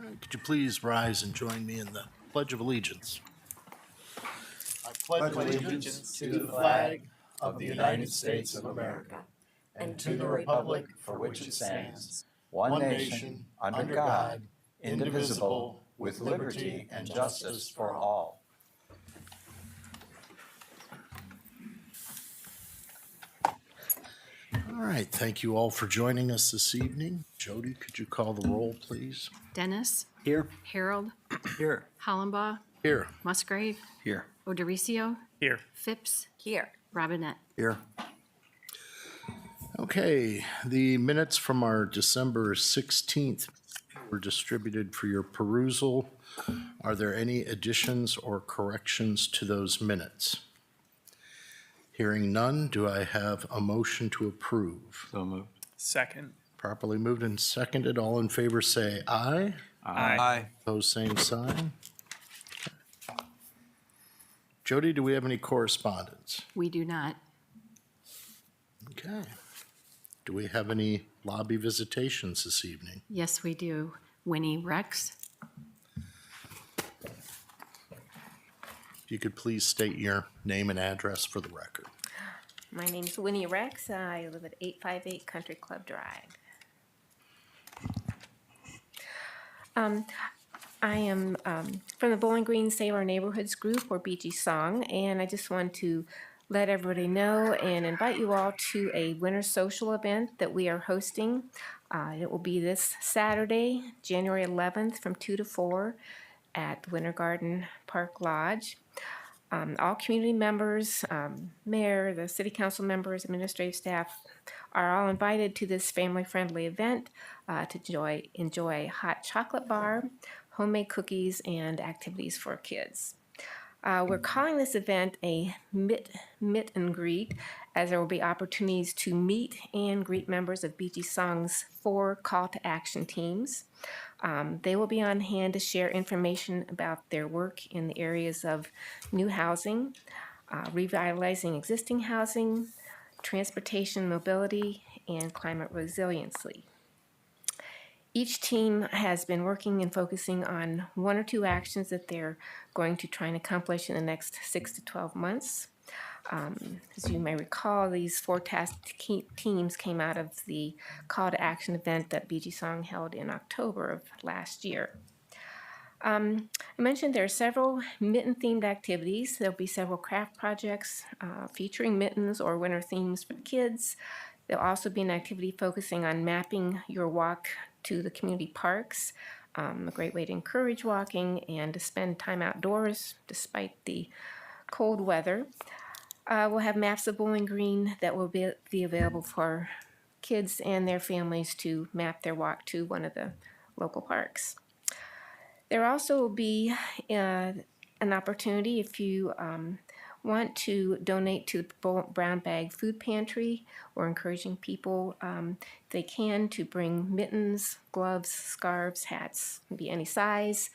Could you please rise and join me in the Pledge of Allegiance? I pledge allegiance to the flag of the United States of America and to the republic for which it stands, one nation, under God, indivisible, with liberty and justice for all. All right, thank you all for joining us this evening. Jody, could you call the roll, please? Dennis. Here. Harold. Here. Hollenbaugh. Here. Musgrave. Here. Odoricio. Here. Phipps. Here. Robinette. Here. Okay, the minutes from our December 16th were distributed for your perusal. Are there any additions or corrections to those minutes? Hearing none, do I have a motion to approve? So moved. Second. Properly moved and seconded. All in favor say aye. Aye. Opposed, same sign. Jody, do we have any correspondence? We do not. Okay. Do we have any lobby visitations this evening? Yes, we do. Winnie Rex. If you could please state your name and address for the record. My name's Winnie Rex. I live at 858 Country Club Drive. I am from the Bowling Green Save Our Neighborhoods group, or BG Song, and I just want to let everybody know and invite you all to a winter social event that we are hosting. It will be this Saturday, January 11th from 2 to 4 at Winter Garden Park Lodge. All community members, mayor, the city council members, administrative staff are all invited to this family-friendly event to enjoy hot chocolate bar, homemade cookies, and activities for kids. We're calling this event a meet and greet, as there will be opportunities to meet and greet members of BG Song's 4 call to action teams. They will be on hand to share information about their work in the areas of new housing, revitalizing existing housing, transportation mobility, and climate resiliency. Each team has been working and focusing on 1 or 2 actions that they're going to try and accomplish in the next 6 to 12 months. As you may recall, these 4 task teams came out of the call to action event that BG Song held in October of last year. I mentioned there are several mitten-themed activities. There'll be several craft projects featuring mittens or winter themes for the kids. There'll also be an activity focusing on mapping your walk to the community parks, a great way to encourage walking and to spend time outdoors despite the cold weather. We'll have maps of Bowling Green that will be available for kids and their families to map their walk to one of the local parks. There also will be an opportunity if you want to donate to the Brown Bag Food Pantry. We're encouraging people, if they can, to bring mittens, gloves, scarves, hats, can be any size,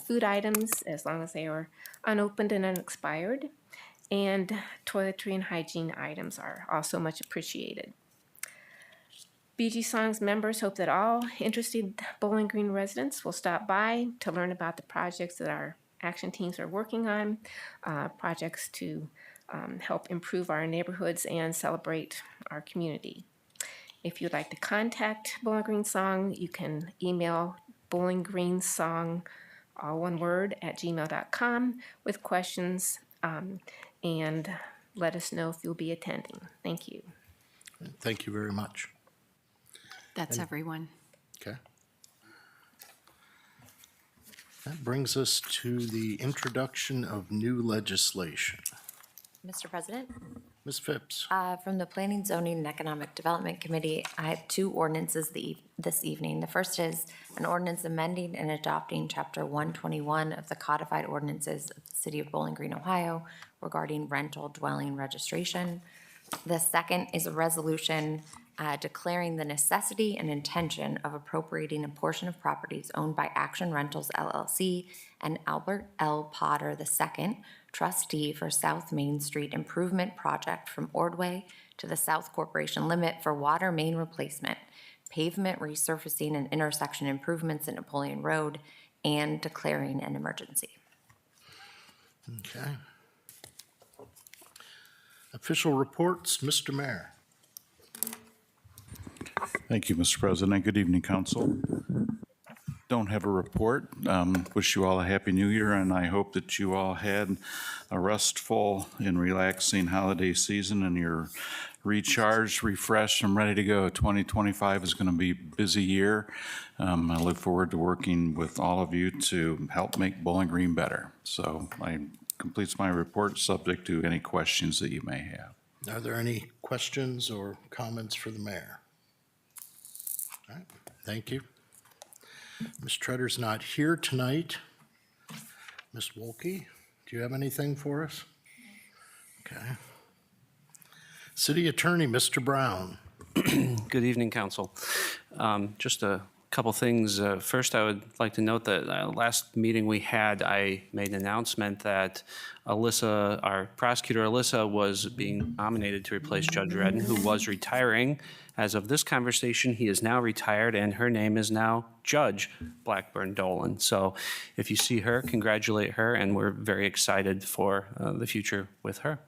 food items as long as they are unopened and unexpired, and toiletry and hygiene items are also much appreciated. BG Song's members hope that all interested Bowling Green residents will stop by to learn about the projects that our action teams are working on, projects to help improve our neighborhoods and celebrate our community. If you'd like to contact Bowling Green Song, you can email bowlinggreensong, all one word, @gmail.com with questions, and let us know if you'll be attending. Thank you. Thank you very much. That's everyone. Okay. That brings us to the introduction of new legislation. Mr. President, Ms. Phipps. from the Planning, Zoning, and Economic Development Committee, I have 2 ordinances this evening. The first is an ordinance amending and adopting Chapter 121 of the Codified Ordinances of the City of Bowling Green, Ohio, regarding rental dwelling registration. The second is a resolution declaring the necessity and intention of appropriating a portion of properties owned by Action Rentals LLC and Albert L. Potter II, trustee for South Main Street Improvement Project from Ordway to the South Corporation Limit for water main replacement pavement resurfacing and intersection improvements in Napoleon Road, and declaring an emergency. Okay. Official reports, Mr. Mayor. Thank you, Mr. President. Good evening, council. Don't have a report. Wish you all a happy new year, and I hope that you all had a restful and relaxing holiday season and you're recharged, refreshed, and ready to go. 2025 is going to be a busy year. I look forward to working with all of you to help make Bowling Green better. So I completes my report, subject to any questions that you may have. Are there any questions or comments for the mayor? All right, thank you. Ms. Tretter's not here tonight. Ms. Wolke, do you have anything for us? Okay. City Attorney, Mr. Brown. Good evening, council. Just a couple things. First, I would like to note that last meeting we had, I made an announcement that Alyssa, our prosecutor Alyssa, was being nominated to replace Judge Redden, who was retiring. As of this conversation, he is now retired, and her name is now Judge Blackburn Dolan. So if you see her, congratulate her, and we're very excited for the future with her.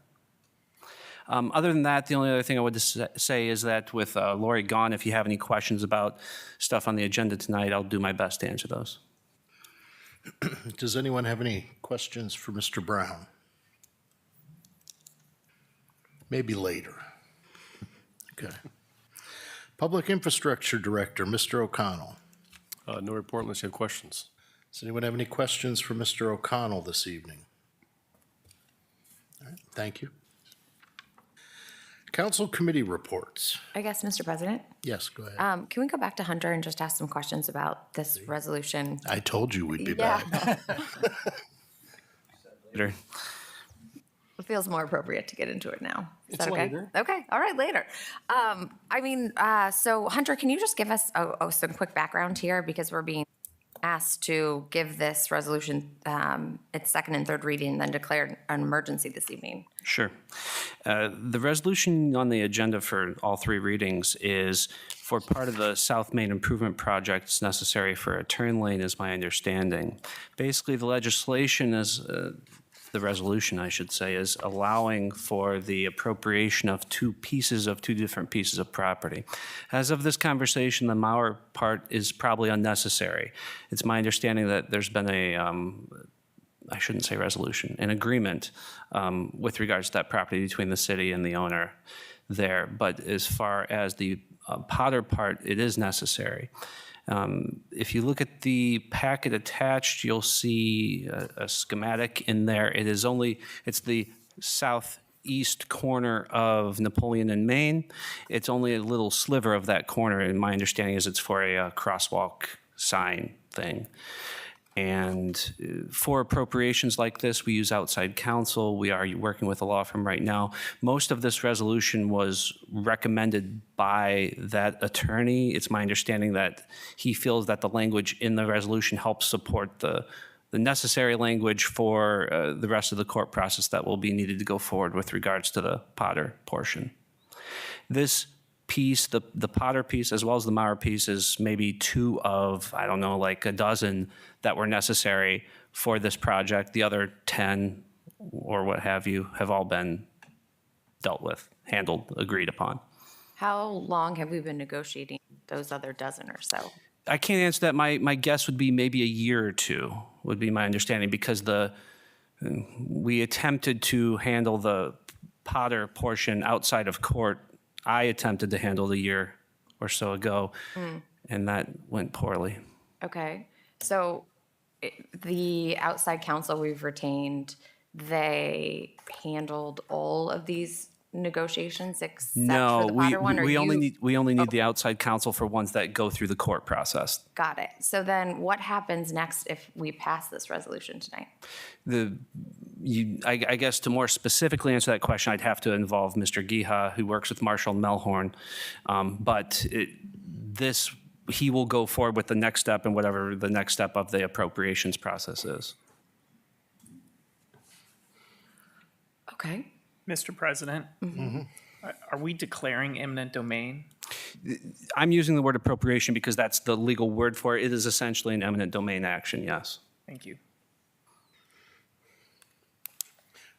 Other than that, the only other thing I would say is that with Lori gone, if you have any questions about stuff on the agenda tonight, I'll do my best to answer those. Does anyone have any questions for Mr. Brown? Maybe later. Okay. Public Infrastructure Director, Mr. O'Connell. No report unless you have questions. Does anyone have any questions for Mr. O'Connell this evening? All right, thank you. Council committee reports. I guess, Mr. President, Yes, go ahead. can we go back to Hunter and just ask some questions about this resolution? I told you we'd be Yeah. back. Later. It feels more appropriate to get into it now. Is It's that okay? later. Okay, all right, later. So Hunter, can you just give us some quick background here? Because we're being asked to give this resolution its second and third reading, then declare an emergency this evening. Sure. The resolution on the agenda for all three readings is for part of the South Main Improvement Project necessary for a turn lane, is my understanding. Basically, the legislation is, the resolution, I should say, is allowing for the appropriation of two different pieces of property. As of this conversation, the Mauer part is probably unnecessary. It's my understanding that there's been I shouldn't say resolution, an agreement with regards to that property between the city and the owner there. But as far as the Potter part, it is necessary. If you look at the packet attached, you'll see a schematic in there. It's the southeast corner of Napoleon and Main. It's only a little sliver of that corner, and my understanding is it's for a crosswalk sign thing. And for appropriations like this, we use outside counsel. We are working with a law firm right now. Most of this resolution was recommended by that attorney. It's my understanding that he feels that the language in the resolution helps support the necessary language for the rest of the court process that will be needed to go forward with regards to the Potter portion. This piece, the Potter piece, as well as the Mauer piece, is maybe two of, I don't know, like a dozen that were necessary for this project. The other 10 or what have you have all been dealt with, handled, agreed upon. How long have we been negotiating those other dozen or so? I can't answer that. My guess would be maybe a year or two would be my understanding, because we attempted to handle the Potter portion outside of court. I attempted to handle the year or so ago, and that went poorly. Okay, so the outside counsel we've retained, they handled all of these negotiations except No, for the Potter one? Or we only you- need the outside counsel for ones that go through the court process. Got it. So then what happens next if we pass this resolution tonight? I guess to more specifically answer that question, I'd have to involve Mr. Giha, who works with Marshall Melhorn. He will go forward with the next step and whatever the next step of the appropriations process is. Okay. Mr. President, are we declaring eminent domain? I'm using the word appropriation because that's the legal word for it. It is essentially an eminent domain action, yes. Thank you.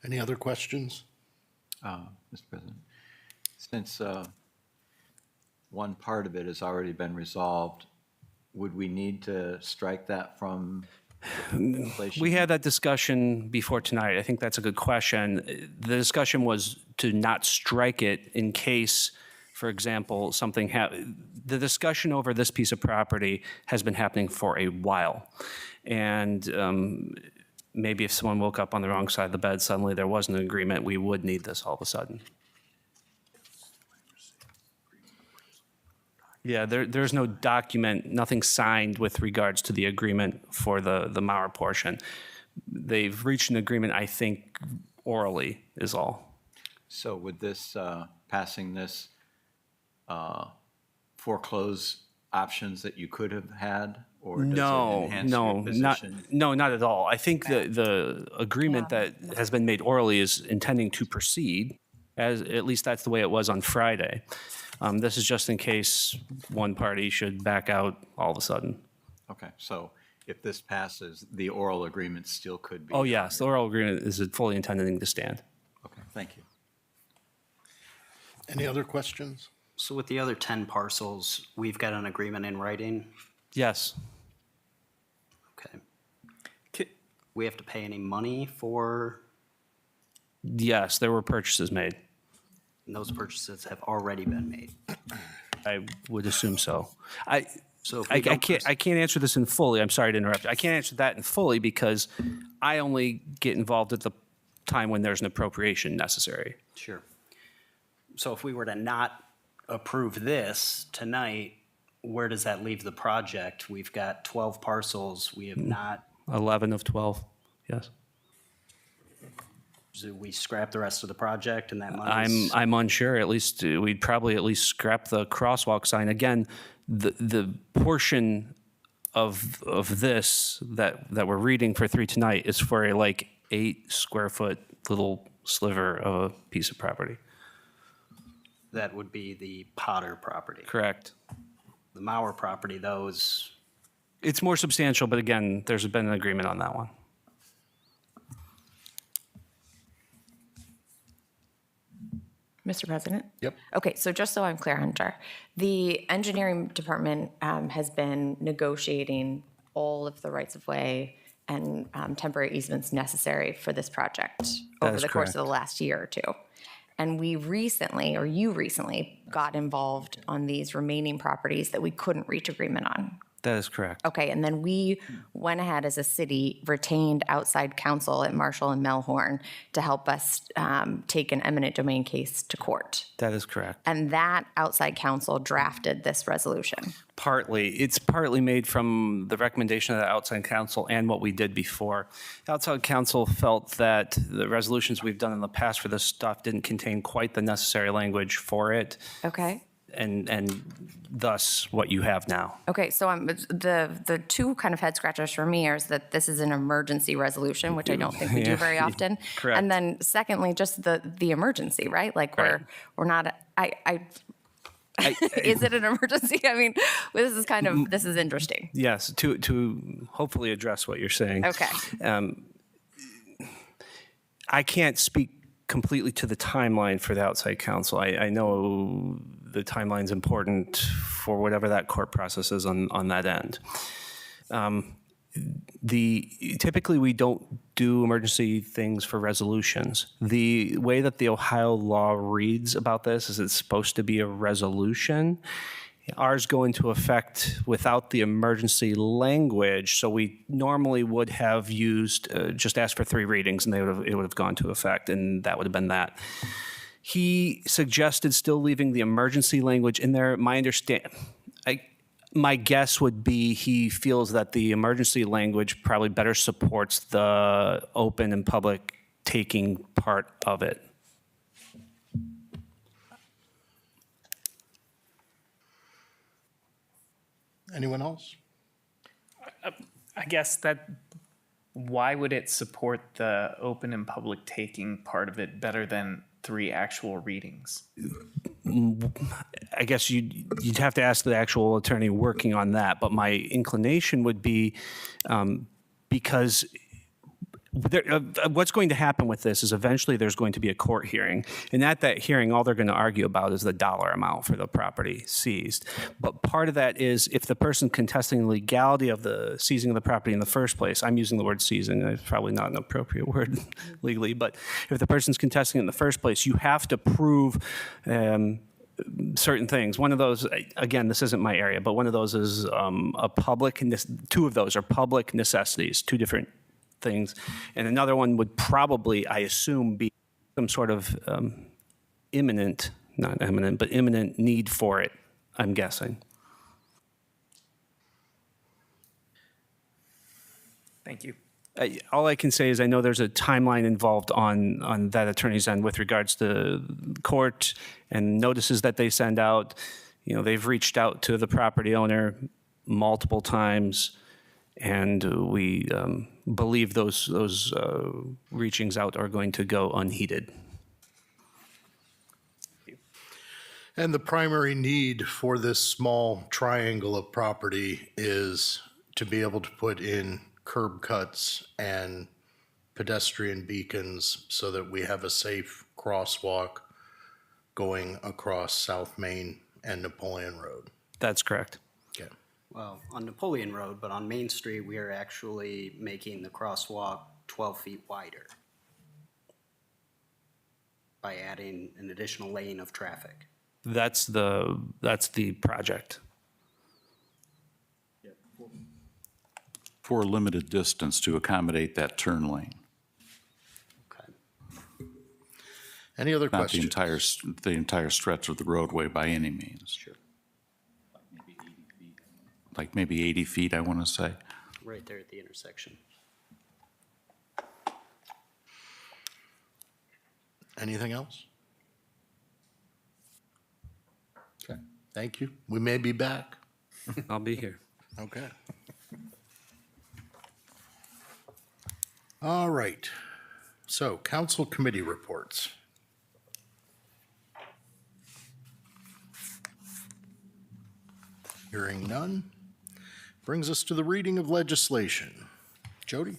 Any other questions? Mr. President, since one part of it has already been resolved, would we need to strike that from inflation? We had that discussion before tonight. I think that's a good question. The discussion was to not strike it in case, for example, the discussion over this piece of property has been happening for a while. And maybe if someone woke up on the wrong side of the bed, suddenly there was an agreement, we would need this all of a sudden. Yeah, there's no document, nothing signed with regards to the agreement for the Mauer portion. They've reached an agreement, I think, orally is all. So would this, passing this, foreclose options that you could have had? Or does it enhance your position? Not at all. I think the agreement that has been made orally is intending to proceed, as at least that's the way it was on Friday. This is just in case one party should back out all of a sudden. Okay, so if this passes, the oral agreement still could be? Oh, yes, the oral agreement is fully intending to stand. Okay, thank you. Any other questions? So with the other 10 parcels, we've got an agreement in writing? Yes. Okay. We have to pay any money for, Yes, there were purchases made. and those purchases have already been made? I would assume so. So if I we don't can't answer this in fully. I'm sorry to interrupt. I can't answer that in fully because I only get involved at the time when there's an appropriation necessary. Sure. So if we were to not approve this tonight, where does that leave the project? We've got 12 parcels. We have not, 11 of 12, yes. do we scrap the rest of the project and that money? I'm unsure. At least we'd probably at least scrap the crosswalk sign. Again, the portion of this that we're reading for 3 tonight is for a like 8 square foot little sliver of a piece of property. That would be the Potter property. Correct. The Mauer property, those, It's more substantial, but again, there's been an agreement on that one. Mr. President? Yep. Okay, so just so I'm clear, Hunter, the engineering department has been negotiating all of the rights of way and temporary easements necessary for this project over is the course of correct. the last year or two. And we recently, or you recently, got involved on these remaining properties that we couldn't reach agreement on. That is correct. Okay, and then we went ahead as a city, retained outside counsel at Marshall and Melhorn to help us take an eminent domain case to court. That is correct. And that outside counsel drafted this resolution. It's partly made from the recommendation of the outside counsel and what we did before. The outside counsel felt that the resolutions we've done in the past for this stuff didn't contain quite the necessary language for it, Okay? and thus what you have now. Okay, so the two kind of head scratchers for me is that this is an emergency resesolution, which I don't think we do Yeah, very often. correct. And then secondly, just the emergency, right? Like Right. we're not, is it an emergency? I mean, this is interesting. Yes, to hopefully address what you're saying. Okay. I can't speak completely to the timeline for the outside counsel. I know the timeline's important for whatever that court process is on that end. Typically, we don't do emergency things for resolutions. The way that the Ohio law reads about this is it's supposed to be a resolution. Ours go into effect without the emergency language, so we normally would have used, just asked for 3 readings, and it would have gone to effect, and that would have been that. He suggested still leaving the emergency language in there. My guess would be he feels that the emergency language probably better supports the open and public taking part of it. Anyone else? I guess why would it support the open and public taking part of it better than 3 actual readings? I guess you'd have to ask the actual attorney working on that, but my inclination would be, because what's going to happen with this is eventually there's going to be a court hearing. And at that hearing, all they're going to argue about is the dollar amount for the property seized. But part of that is if the person contesting the legality of the seizing of the property in the first place, I'm using the word seizing, it's probably not an appropriate word legally, but if the person's contesting it in the first place, you have to prove certain things. One of those, again, this isn't my area, but one of those is two of those are public necessities, two different things. And another one would probably, I assume, be some sort of imminent need for it, I'm guessing. Thank you. All I can say is I know there's a timeline involved on that attorney's end with regards to court and notices that they send out. You know, they've reached out to the property owner multiple times, and we believe those reachings out are going to go unheeded. And the primary need for this small triangle of property is to be able to put in curb cuts and pedestrian beacons so that we have a safe crosswalk going across South Main and Napoleon Road. That's correct. Okay. Well, on Napoleon Road, but on Main Street, we are actually making the crosswalk 12 feet wider by adding an additional lane of traffic. That's the project. For a limited distance to accommodate that turn lane, Okay. Any other not the questions? entire stretch of the roadway by any means. Sure. Like maybe 80 feet, I want to say. Right there at the intersection. Anything else? Okay, thank you. We may be back. I'll be here. Okay. All right. So, council committee reports. Hearing none. Brings us to the reading of legislation. Jody?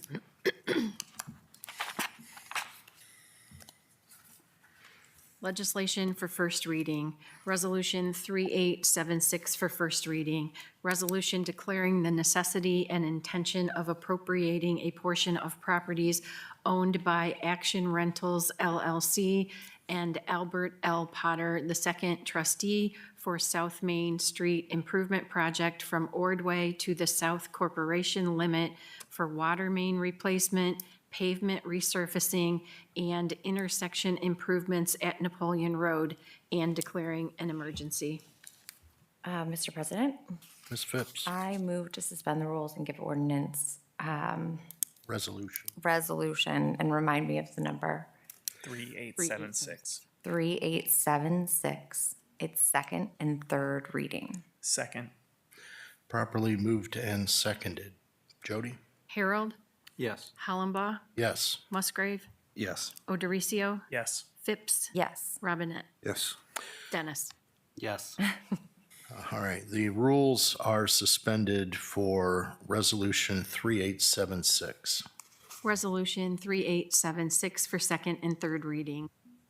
Legislation for first reading. Resolution 3876 for first reading. Resolution declaring the necessity and intention of appropriating a portion of properties owned by Action Rentals LLC and Albert L. Potter II, trustee for South Main Street Improvement Project from Ordway to the South Corporation Limit for water main replacement, pavement resurfacing, and intersection improvements at Napoleon Road, and declaring an emergency. Mr. President, Ms. Phipps, I move to suspend the rules and give ordinance resolution, and remind me of the number, 3876. 3876, its second and third reading. Second. properly moved and seconded. Jody? Harold, Yes. Hollenbaugh, Yes. Musgrave, Yes. Odericio, Yes. Phipps, Yes. Robinette, Yes. Dennis. Yes. All right, the rules are suspended for Resolution 3876. Resolution 3876 for second and third reading.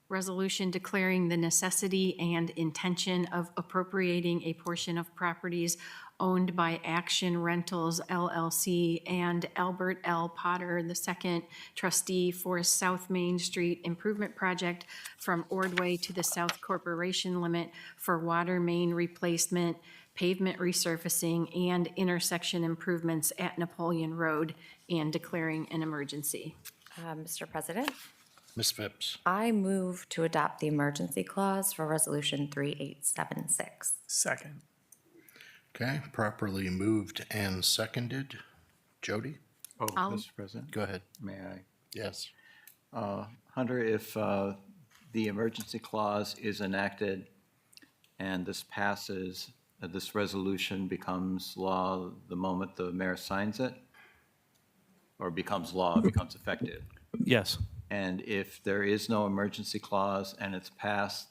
Resolution declaring the necessity and intention of appropriating a portion of properties owned by Action Rentals LLC and Albert L. Potter II, trustee for South Main Street Improvement Project from Ordway to the South Corporation Limit for water main replacement, pavement resurfacing, and intersection improvements at Napoleon Road, and declaring an emergency. Mr. President, Ms. Phipps? I move to adopt the emergency clause for Resolution 3876. Second. Okay, properly moved and seconded. Jody? Oh, I'll- Mr. President, Go ahead. may I? Yes. Hunter, if the emergency clause is enacted and this passes, this resolution becomes law the moment the mayor signs it? Or becomes law, becomes effective? Yes. And if there is no emergency clause and it's passed,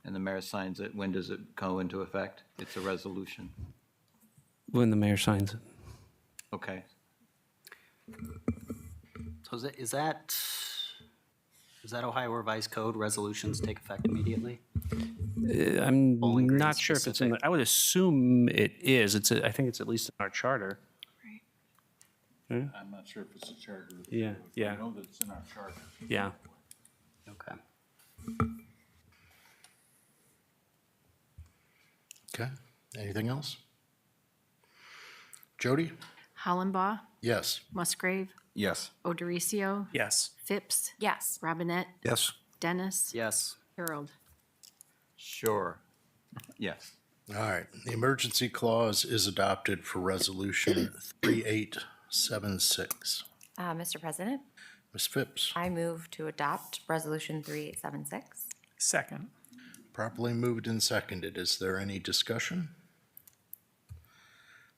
and the mayor signs it, when does it go into effect? It's a resolution. When the mayor signs it. Okay. So is that Ohio Revised Code, resolutions take effect immediately? I'm Bowling Green not sure if it's in, specific. I would assume it is. I think it's at least in our charter. I'm not sure if it's a charter. of the Yeah, village. yeah. I know that it's in our charter. Yeah. Okay. Okay, anything else? Jody? Hollenbaugh, Yes. Musgrave, Yes. Odericio, Yes. Phipps, Yes. Robinette, Yes. Dennis, Yes. Harold. Sure. Yes. All right, the emergency clause is adopted for resolution 3876. Mr. President, Ms. Phipps, I move to adopt Resolution 3876. Second. properly moved and seconded. Is there any discussion?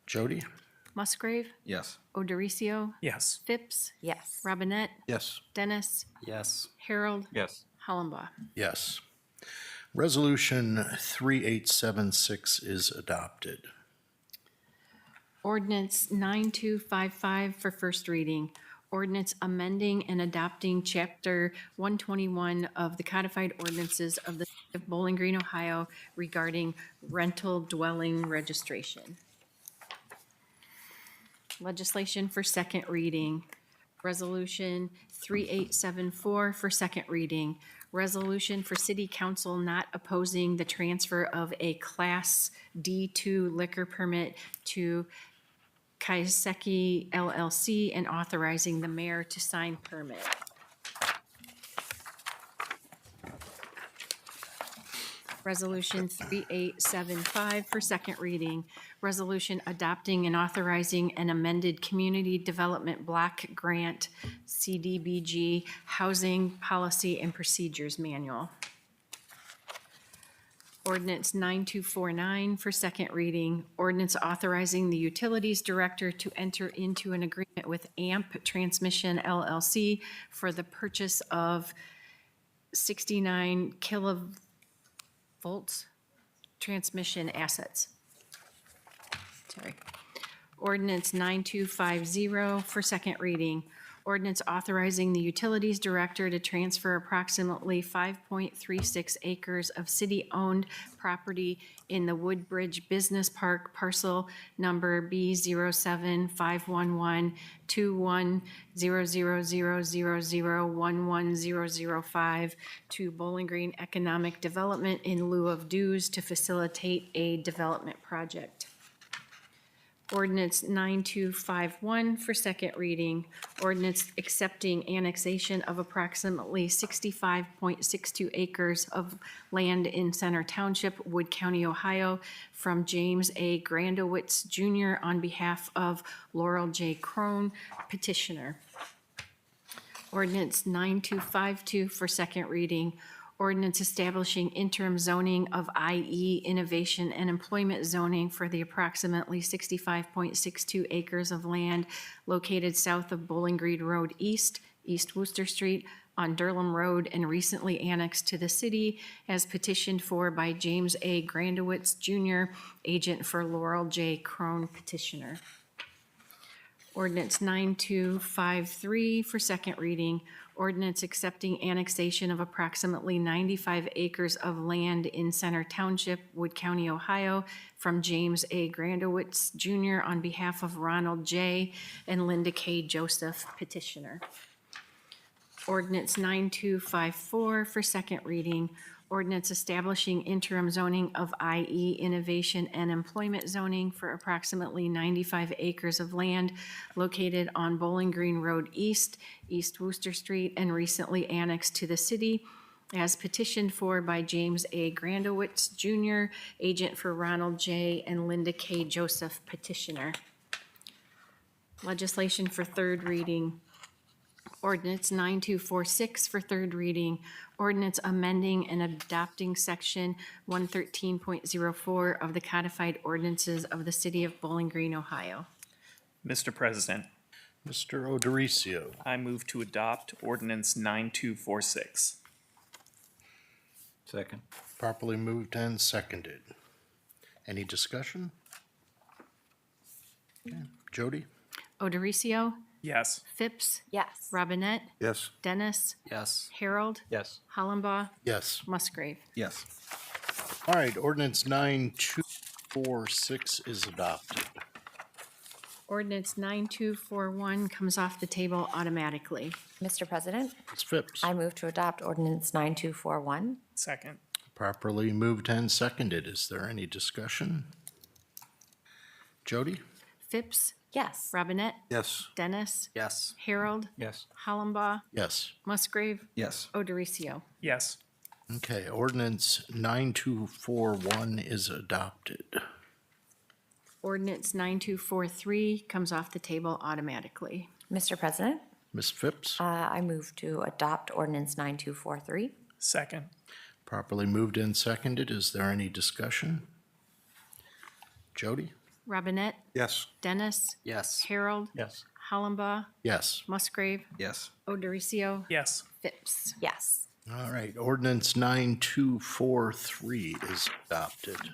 Jody? Musgrave, Yes. Odericio, Yes. Phipps, Yes. Robinette, Yes. Dennis, Yes. Harold, Yes. Hollenbaugh. Yes. Resolution 3876 is adopted. Ordinance 9255 for first reading. Ordinance amending and adopting Chapter 121 of the Codified Ordinances of the City of Bowling Green, Ohio regarding rental dwelling registration. Legislation for second reading. Resolution 3874 for second reading. Resolution for City Council not opposing the transfer of a Class D2 liquor permit to Kaiseki LLC and authorizing the mayor to sign permit. Resolution 3875 for second reading. Resolution adopting and authorizing an amended Community Development Block Grant, CDBG, Housing Policy and Procedures Manual. Ordinance 9249 for second reading. Ordinance authorizing the Utilities Director to enter into an agreement with AMP Transmission LLC for the purchase of 69 kilovolts transmission assets. Sorry. Ordinance 9250 for second reading. Ordinance authorizing the Utilities Director to transfer approximately 5.36 acres of city-owned property in the Woodbridge Business Park parcel number B0751210000110005 to Bowling Green Economic Development in lieu of dues to facilitate a development project. Ordinance 9251 for second reading. Ordinance accepting annexation of approximately 65.62 acres of land in Center Township, Wood County, Ohio, from James A. Grandowitz Jr. on behalf of Laurel J. Crone, petitioner. Ordinance 9252 for second reading. Ordinance establishing interim zoning of IE innovation and employment zoning for the approximately 65.62 acres of land located south of Bowling Green Road East, East Wooster Street, on Durham Road, and recently annexed to the city as petitioned for by James A. Grandowitz Jr., agent for Laurel J. Crone, petitioner. Ordinance 9253 for second reading. Ordinance accepting annexation of approximately 95 acres of land in Center Township, Wood County, Ohio, from James A. Grandowitz Jr. on behalf of Ronald J. and Linda K. Joseph, petitioner. Ordinance 9254 for second reading. Ordinance establishing interim zoning of IE innovation and employment zoning for approximately 95 acres of land located on Bowling Green Road East, East Wooster Street, and recently annexed to the city as petitioned for by James A. Grandowitz Jr., agent for Ronald J. and Linda K. Joseph, petitioner. Legislation for third reading. Ordinance 9246 for third reading. Ordinance amending and adopting section 113.04 of the codified ordinances of the city of Bowling Green, Ohio. Mr. President, Mr. Odericio, I move to adopt Ordinance 9246. Second. Properly moved and seconded. Any discussion? Okay. Jody? Odericio, Yes. Phipps, Yes. Robinette, Yes. Dennis, Yes. Harold, Yes. Hollenbaugh, Yes. Musgrave. Yes. All right, ordinance 9246 is adopted. Ordinance 9241 comes off the table automatically. Mr. President, Ms. Phipps? I move to adopt ordinance 9241. Second. Properly moved and seconded. Is there any discussion? Jody? Phipps, Yes. Robinette, Yes. Dennis, Yes. Harold, Yes. Hollenbaugh, Yes. Musgrave, Yes. Odericio. Yes. Okay, ordinance 9241 is adopted. Ordinance 9243 comes off the table automatically. Mr. President, Ms. Phipps? I move to adopt ordinance 9243. Second. Properly moved and seconded. Is there any discussion? Jody? Robinette, Yes. Dennis, Yes. Harold, Yes. Hollenbaugh, Yes. Musgrave, Yes. Odericio, Yes. Phipps. Yes. All right, ordinance 9243 is adopted.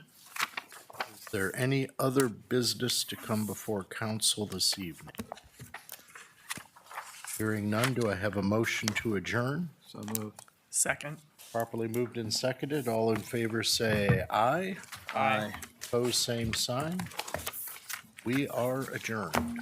Is there any other business to come before council this evening? Hearing none, do I have a motion to adjourn? So moved. Second. Properly moved and seconded. All in favor say aye. Aye. Opposed, same sign. We are adjourned.